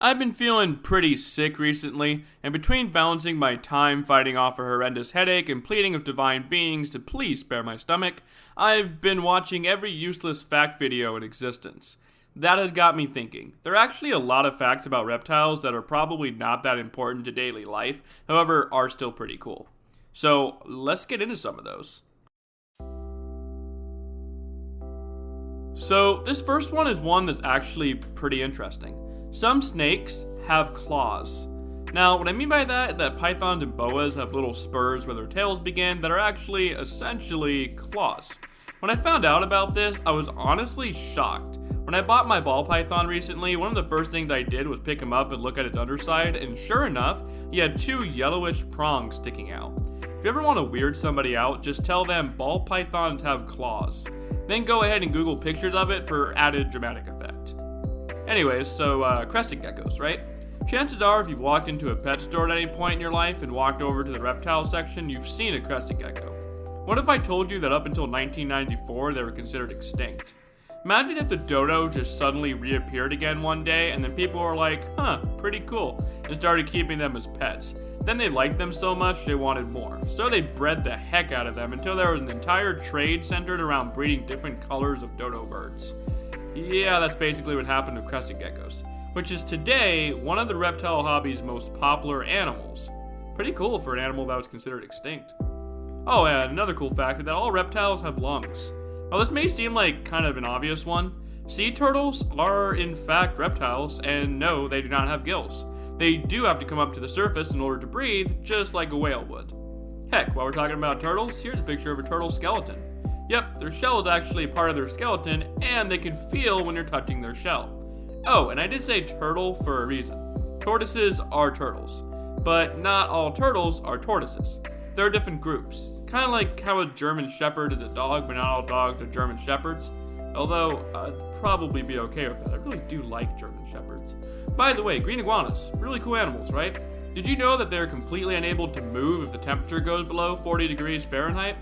I've been feeling pretty sick recently, and between balancing my time fighting off a horrendous headache and pleading with divine beings to please spare my stomach, I've been watching every useless fact video in existence. That has got me thinking. There are actually a lot of facts about reptiles that are probably not that important to daily life, however, are still pretty cool. So, let's get into some of those. So, this first one is one that's actually pretty interesting. Some snakes have claws. Now, what I mean by that is that pythons and boas have little spurs where their tails begin that are actually essentially claws. When I found out about this, I was honestly shocked. When I bought my ball python recently, one of the first things I did was pick him up and look at its underside, and sure enough, he had two yellowish prongs sticking out. If you ever want to weird somebody out, just tell them ball pythons have claws. Then go ahead and Google pictures of it for added dramatic effect. Anyways, so Crested Geckos, right? Chances are if you've walked into a pet store at any point in your life and walked over to the reptile section, you've seen a Crested Gecko. What if I told you that up until 1994 they were considered extinct? Imagine if the dodo just suddenly reappeared again one day and then people were like, pretty cool, and started keeping them as pets. Then they liked them so much they wanted more. So they bred the heck out of them until there was an entire trade centered around breeding different colors of dodo birds. Yeah, that's basically what happened to Crested Geckos, which is today one of the reptile hobby's most popular animals. Pretty cool for an animal that was considered extinct. Oh, and another cool fact is that all reptiles have lungs. While this may seem like kind of an obvious one, sea turtles are in fact reptiles, and no, they do not have gills. They do have to come up to the surface in order to breathe, just like a whale would. Heck, while we're talking about turtles, here's a picture of a turtle skeleton. Yep, their shell is actually part of their skeleton, and they can feel when you're touching their shell. Oh, and I did say turtle for a reason. Tortoises are turtles, but not all turtles are tortoises. There are different groups, kind of like how a German shepherd is a dog, but not all dogs are German shepherds. Although, I'd probably be okay with that. I really do like German shepherds. By the way, green iguanas, really cool animals, right? Did you know that they're completely unable to move if the temperature goes below 40 degrees Fahrenheit?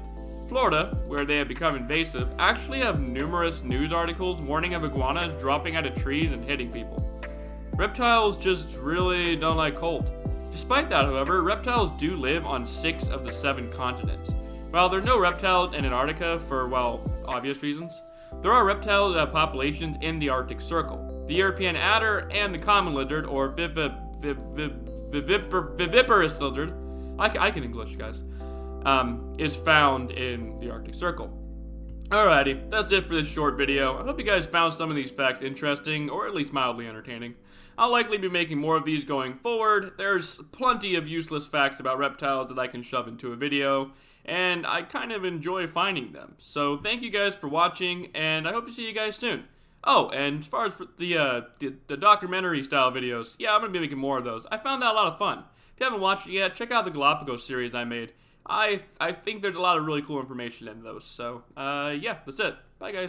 Florida, where they have become invasive, actually have numerous news articles warning of iguanas dropping out of trees and hitting people. Reptiles just really don't like cold. Despite that, however, reptiles do live on 6 of the 7 continents. While there are no reptiles in Antarctica for, well, obvious reasons, there are reptiles that have populations in the Arctic Circle. The European adder and the common lizard, or viviparous lizard, I can English, guys, is found in the Arctic Circle. Alrighty, that's it for this short video. I hope you guys found some of these facts interesting, or at least mildly entertaining. I'll likely be making more of these going forward. There's plenty of useless facts about reptiles that I can shove into a video, and I kind of enjoy finding them. So thank you guys for watching, and I hope to see you guys soon. Oh, and as far as for the documentary style videos, yeah, I'm going to be making more of those. I found that a lot of fun. If you haven't watched it yet, check out the Galapagos series I made. I think there's a lot of really cool information in those. So, yeah, that's it. Bye, guys.